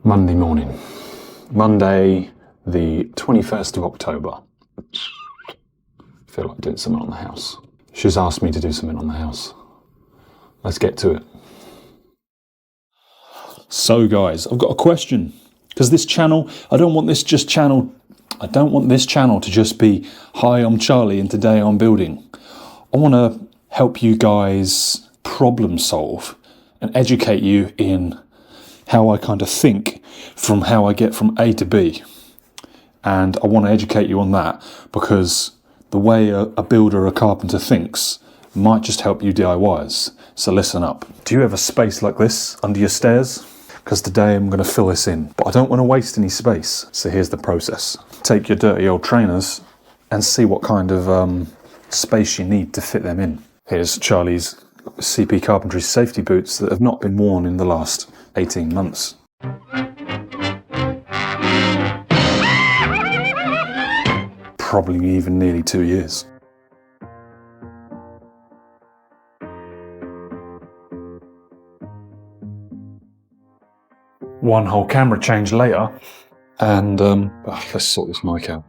Monday morning. Monday, the 21st of October. Feel like doing something on the house. She's asked me to do something on the house. Let's get to it. So guys, I've got a question. Because this channel, I don't want this channel to just be, hi, I'm Charlie and today I'm building. I want to help you guys problem solve and educate you in how I kind of think from how I get from A to B. And I want to educate you on that because the way a builder, a carpenter thinks might just help you DIYers. So listen up. Do you have a space like this under your stairs? Because today I'm going to fill this in, but I don't want to waste any space. So here's the process. Take your dirty old trainers and see what kind of space you need to fit them in. Here's Charlie's CP Carpentry safety boots that have not been worn in the last 18 months. Probably even nearly 2 years. One whole camera change later, and let's sort this mic out.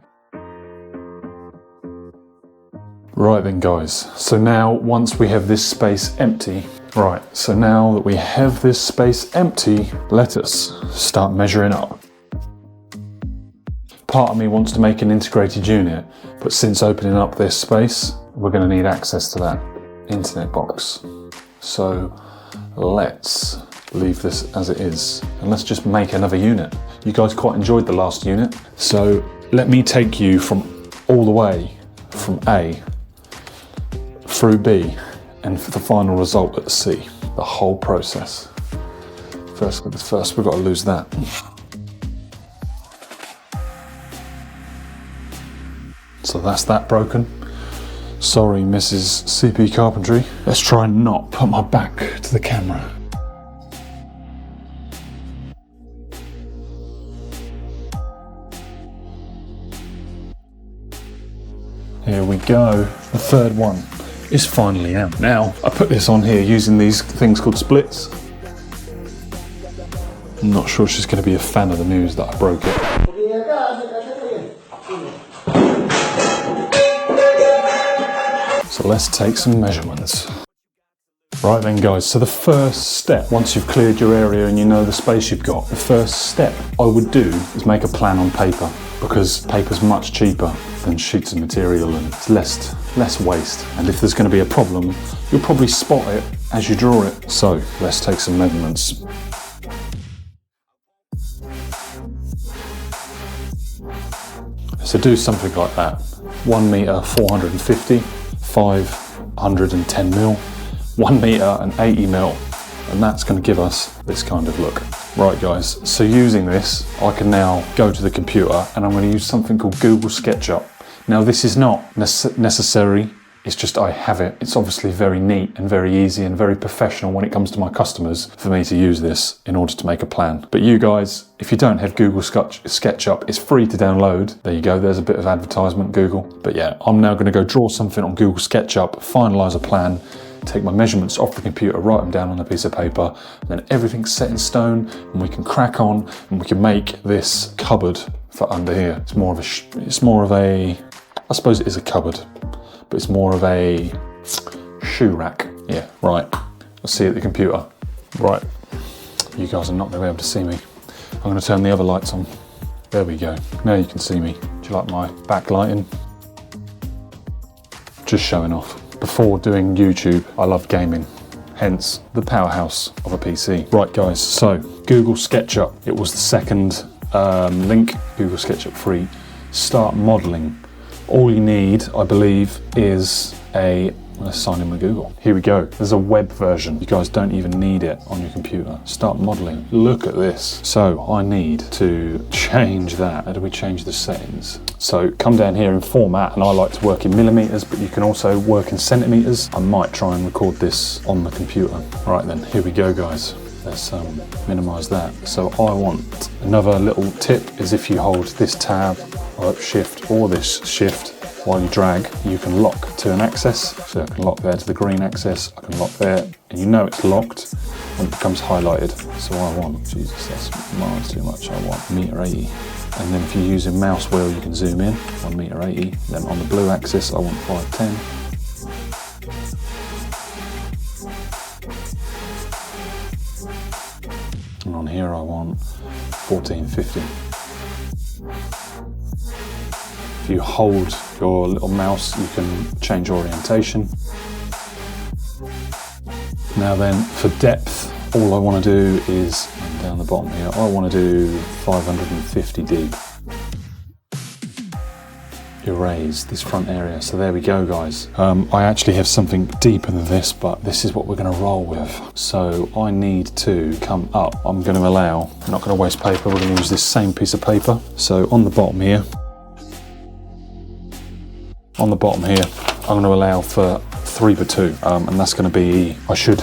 Right then guys, so now once we have this space empty, let us start measuring up. Part of me wants to make an integrated unit, but since opening up this space, we're going to need access to that internet box. So let's leave this as it is, and let's just make another unit. You guys quite enjoyed the last unit, so let me take you from all the way from A through B and for the final result at C, the whole process. First we've got to lose that. So that's that broken. Sorry, Mrs. CP Carpentry. Let's try and not put my back to the camera. Here we go, the third one is finally out. Now, I put this on here using these things called splits. I'm not sure she's going to be a fan of the news that I broke it. So let's take some measurements. Right then guys, so the first step, once you've cleared your area and you know the space you've got, the first step I would do is make a plan on paper, because paper's much cheaper than sheets of material and it's less waste. And if there's going to be a problem, you'll probably spot it as you draw it. So let's take some measurements. So do something like that. 1 meter 450, 510 mil, 1 meter and 80 mil. And that's going to give us this kind of look. Right guys, so using this, I can now go to the computer and I'm going to use something called Google SketchUp. Now this is not necessary, it's just I have it. It's obviously very neat and very easy and very professional when it comes to my customers for me to use this in order to make a plan. But you guys, if you don't have Google SketchUp, it's free to download. There you go, there's a bit of advertisement, Google. But yeah, I'm now going to go draw something on Google SketchUp, finalise a plan, take my measurements off the computer, write them down on a piece of paper, and then everything's set in stone and we can crack on and we can make this cupboard for under here. It's more of a, I suppose it is a cupboard, but it's more of a shoe rack. Yeah, right. I'll see you at the computer. Right, you guys are not going to be able to see me. I'm going to turn the other lights on. There we go. Now you can see me. Do you like my backlighting? Just showing off. Before doing YouTube, I loved gaming, hence the powerhouse of a PC. Right guys, so Google SketchUp, it was the second link, Google SketchUp free. Start modeling. All you need, I believe, is let's sign in with Google. Here we go, there's a web version. You guys don't even need it on your computer. Start modeling, look at this. So I need to change that. How do we change the settings? So come down here in format, and I like to work in millimeters, but you can also work in centimeters. I might try and record this on the computer. Right then, here we go guys. Let's minimize that. So I want, another little tip is if you hold this tab or shift or this shift while you drag, you can lock to an axis. So I can lock there to the green axis, I can lock there, and you know it's locked when it becomes highlighted. So I want, Jesus, that's miles too much. I want 1.80 m. And then if you're using mouse wheel, you can zoom in, 1.80 m. Then on the blue axis, I want 510. And on here, I want 1450. If you hold your little mouse, you can change orientation. Now then, for depth, all I want to do is, down the bottom here, I want to do 550 deep. Erase this front area. So there we go, guys. I actually have something deeper than this, but this is what we're going to roll with. So I need to come up. I'm going to allow, I'm not going to waste paper, we're going to use this same piece of paper. So on the bottom here, I'm going to allow for 3x2, and that's going to be, I should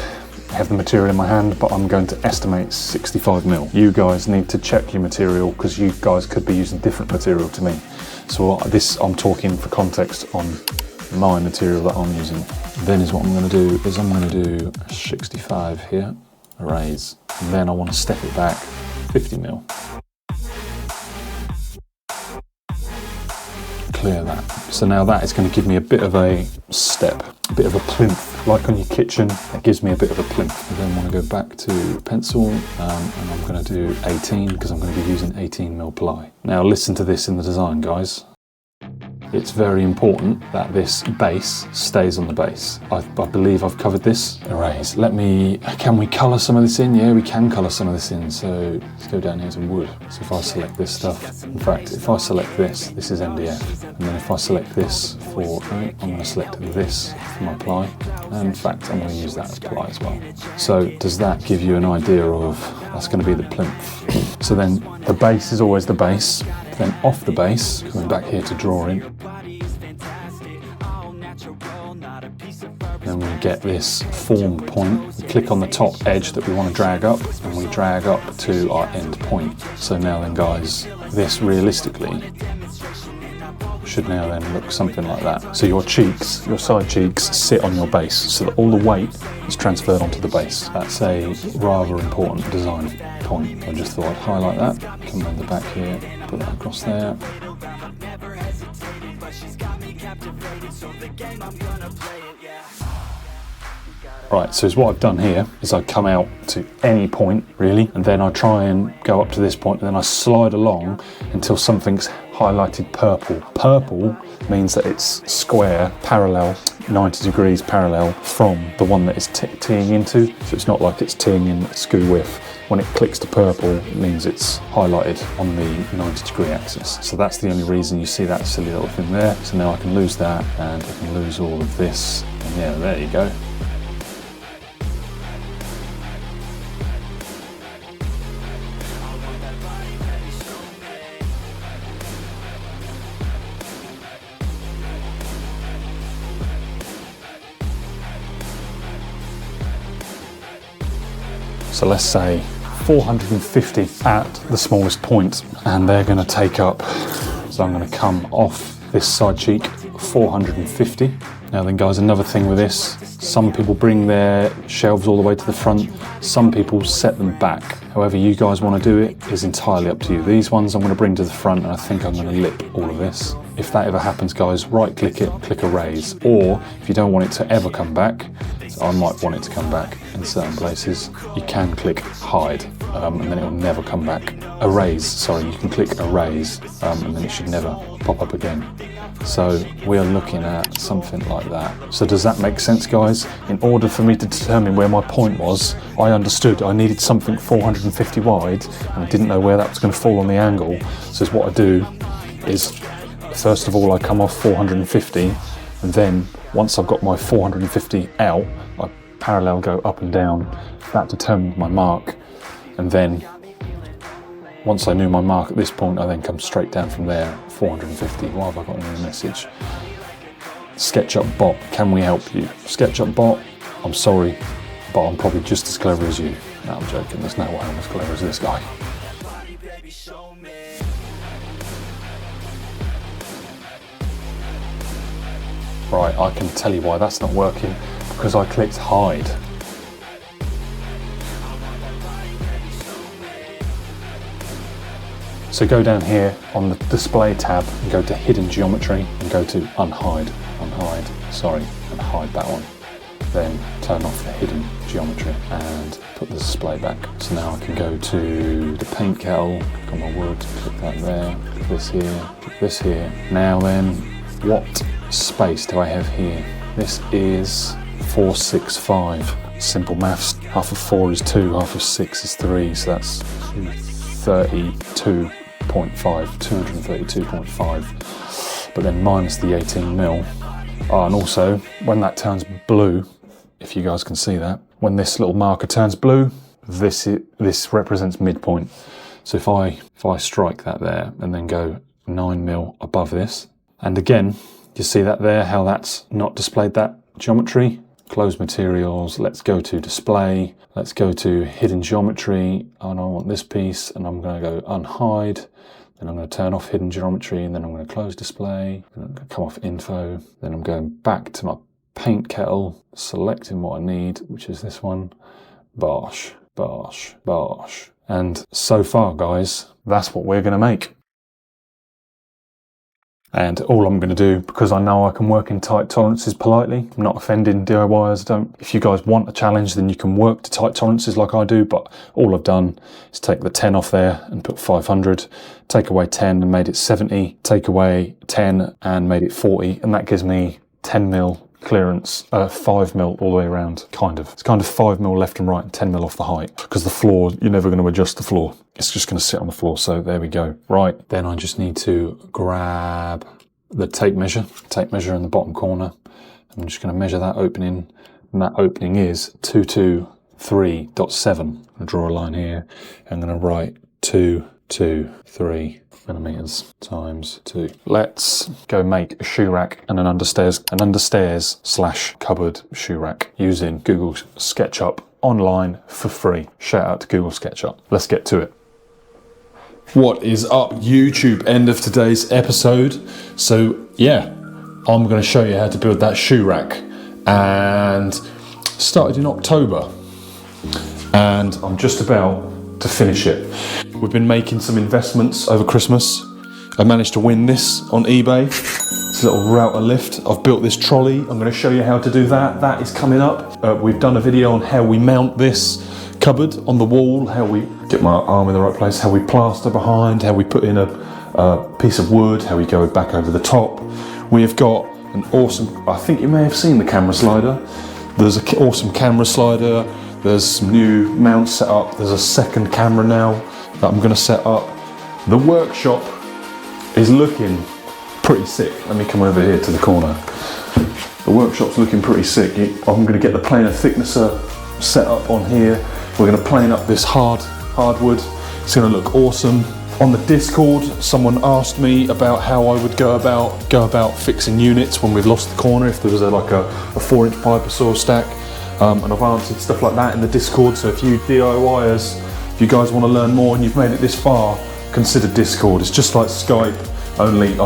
have the material in my hand, but I'm going to estimate 65 mil. You guys need to check your material, because you guys could be using different material to me. So this, I'm talking for context on my material that I'm using. Then is what I'm going to do is I'm going to do 65 here, erase, and then I want to step it back 50 mil. Clear that. So now that is going to give me a bit of a step, a bit of a plinth, like on your kitchen. It gives me a bit of a plinth. I then want to go back to pencil, and I'm going to do 18, because I'm going to be using 18 mil ply. Now listen to this in the design, guys. It's very important that this base stays on the base. I believe I've covered this. Erase. Can we colour some of this in? Yeah, we can colour some of this in. So let's go down here to wood. So if I select this stuff, in fact, if I select this is MDF. And then if I select this I'm going to select this for my ply. And in fact, I'm going to use that as ply as well. So does that give you an idea of, that's going to be the plinth. So then the base is always the base. Then off the base, coming back here to drawing, then we get this formed point. We click on the top edge that we want to drag up, and we drag up to our end point. So now then, guys, this realistically should now then look something like that. So your cheeks, your side cheeks, sit on your base, so that all the weight is transferred onto the base. That's a rather important design point. I just thought I'd highlight that. Come around the back here, put that across there. Right, so what I've done here is I come out to any point, really, and then I try and go up to this point, and then I slide along until something's highlighted purple. Purple means that it's square, parallel, 90 degrees parallel from the one that it's teeing into, so it's not like it's teeing in skew width. When it clicks to purple, it means it's highlighted on the 90-degree axis. So that's the only reason you see that silly little thing there. So now I can lose that, and I can lose all of this, and yeah, there you go. So let's say 450 at the smallest point, and they're going to take up, so I'm going to come off this side cheek 450. Now then, guys, another thing with this, some people bring their shelves all the way to the front, some people set them back. However you guys want to do it is entirely up to you. These ones I'm going to bring to the front, and I think I'm going to lip all of this. If that ever happens, guys, right click it, click erase, or if you don't want it to ever come back, so I might want it to come back in certain places, you can click hide, and then it will never come back. Erase, sorry, you can click erase, and then it should never pop up again. So we are looking at something like that. So does that make sense, guys? In order for me to determine where my point was, I understood I needed something 450 wide, and I didn't know where that was going to fall on the angle. So what I do is, first of all, I come off 450, and then once I've got my 450 out, I parallel go up and down. That determines my mark, and then once I knew my mark at this point, I then come straight down from there, 450. Why have I got a new message? SketchUp bot, can we help you? SketchUp bot, I'm sorry, but I'm probably just as clever as you. No, I'm joking, there's no way I'm as clever as this guy. Right, I can tell you why that's not working, because I clicked hide. So go down here on the display tab and go to hidden geometry and go to unhide, and hide that one. Then turn off the hidden geometry and put the display back. So now I can go to the paint kettle, click on my wood, click that there, click this here. Now then, what space do I have here? This is 465. Simple maths, half of 4 is 2, half of 6 is 3, so that's 232.5, but then minus the 18mm. And also, when that turns blue, if you guys can see that, when this little marker turns blue, this represents midpoint. So if I strike that there and then go 9mm above this, and again, you see that there, how that's not displayed that geometry? Close materials, let's go to display, let's go to hidden geometry, and I want this piece, and I'm going to go unhide, then I'm going to turn off hidden geometry, and then I'm going to close display, and I'm going to come off info, then I'm going back to my paint kettle, selecting what I need, which is this one, bosh, bosh, bosh. And so far, guys, that's what we're going to make. And all I'm going to do, because I know I can work in tight tolerances politely, I'm not offending DIYers, if you guys want a challenge, then you can work to tight tolerances like I do, but all I've done is take the 10 off there and put 500, take away 10 and made it 70, take away 10 and made it 40, and that gives me 10mm clearance, 5mm all the way around, kind of. It's kind of 5mm left and right and 10mm off the height, because the floor, you're never going to adjust the floor. It's just going to sit on the floor, so there we go. Right, then I just need to grab the tape measure in the bottom corner. I'm just going to measure that opening, and that opening is 223.7. I'm going to draw a line here. I'm going to write 223 millimeters times 2. Let's go make a shoe rack and an understairs slash cupboard shoe rack using Google SketchUp online for free. Shout out to Google SketchUp. Let's get to it. What is up, YouTube? End of today's episode. So yeah, I'm going to show you how to build that shoe rack, and started in October, and I'm just about to finish it. We've been making some investments over Christmas. I managed to win this on eBay. It's a little router lift. I've built this trolley. I'm going to show you how to do that. That is coming up. We've done a video on how we mount this cupboard on the wall, how we get my arm in the right place, how we plaster behind, how we put in a piece of wood, how we go back over the top. We have got an awesome, I think you may have seen the camera slider. There's an awesome camera slider. There's some new mounts set up. There's a second camera now that I'm going to set up. The workshop is looking pretty sick. Let me come over here to the corner. The workshop's looking pretty sick. I'm going to get the planer thicknesser set up on here. We're going to plane up this hardwood. It's going to look awesome. On the Discord, someone asked me about how I would go about fixing units when we've lost the corner, if there was like a 4-inch pipe saw stack. And I've answered stuff like that in the Discord. So if you DIYers, if you guys want to learn more and you've made it this far, consider Discord. It's just like Skype, only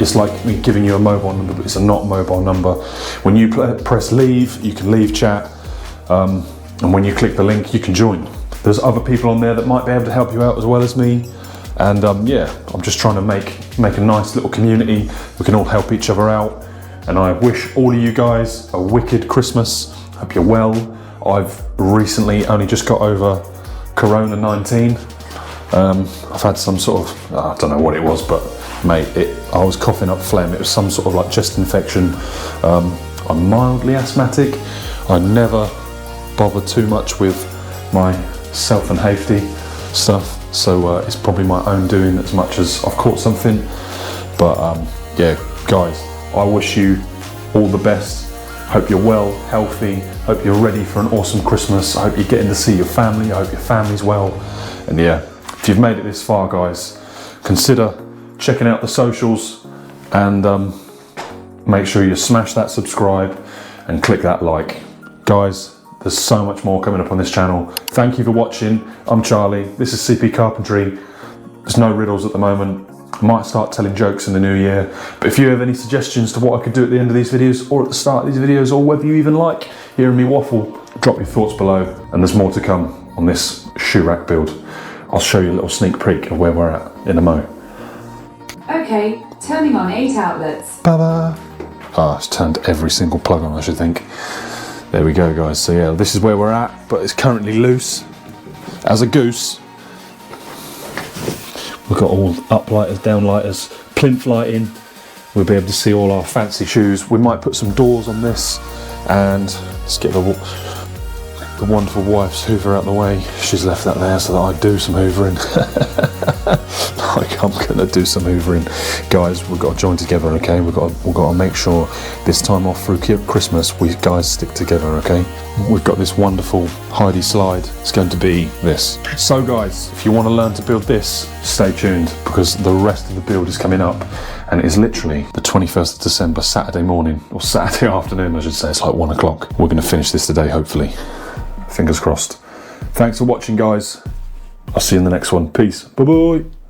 it's like me giving you a mobile number, but it's a not mobile number. When you press leave, you can leave chat, and when you click the link, you can join. There's other people on there that might be able to help you out as well as me. And yeah, I'm just trying to make a nice little community. We can all help each other out. And I wish all of you guys a wicked Christmas. Hope you're well. I've recently only just got over Corona-19. I've had some sort of, I don't know what it was, but mate, I was coughing up phlegm. It was some sort of like chest infection. I'm mildly asthmatic. I never bother too much with my self and safety stuff. So it's probably my own doing as much as I've caught something. But yeah, guys, I wish you all the best. Hope you're well, healthy. Hope you're ready for an awesome Christmas. I hope you're getting to see your family. I hope your family's well. And yeah, if you've made it this far, guys, consider checking out the socials, and make sure you smash that subscribe and click that like. Guys, there's so much more coming up on this channel. Thank you for watching. I'm Charlie. This is CP Carpentry. There's no riddles at the moment. I might start telling jokes in the new year, but if you have any suggestions to what I could do at the end of these videos or at the start of these videos, or whether you even like hearing me waffle, drop your thoughts below, and there's more to come on this shoe rack build. I'll show you a little sneak peek of where we're at in a mo. Okay, turning on 8 outlets. Ba-ba. Ah, it's turned every single plug on, I should think. There we go, guys. So yeah, this is where we're at, but it's currently loose as a goose. We've got all uplighters, downlighters, plinth lighting. We'll be able to see all our fancy shoes. We might put some doors on this, and let's get the wonderful wife's hoover out the way. She's left that there so that I do some hoovering. Like I'm gonna do some hoovering. Guys, we've got to join together, okay? We've got to make sure this time off through Christmas, we guys stick together, okay? We've got this wonderful Heidi slide. It's going to be this. So guys, if you want to learn to build this, stay tuned, because the rest of the build is coming up, and it is literally the 21st of December, Saturday morning, or Saturday afternoon, I should say. It's like 1 o'clock. We're gonna finish this today, hopefully. Fingers crossed. Thanks for watching, guys. I'll see you in the next one. Peace. Bye-bye.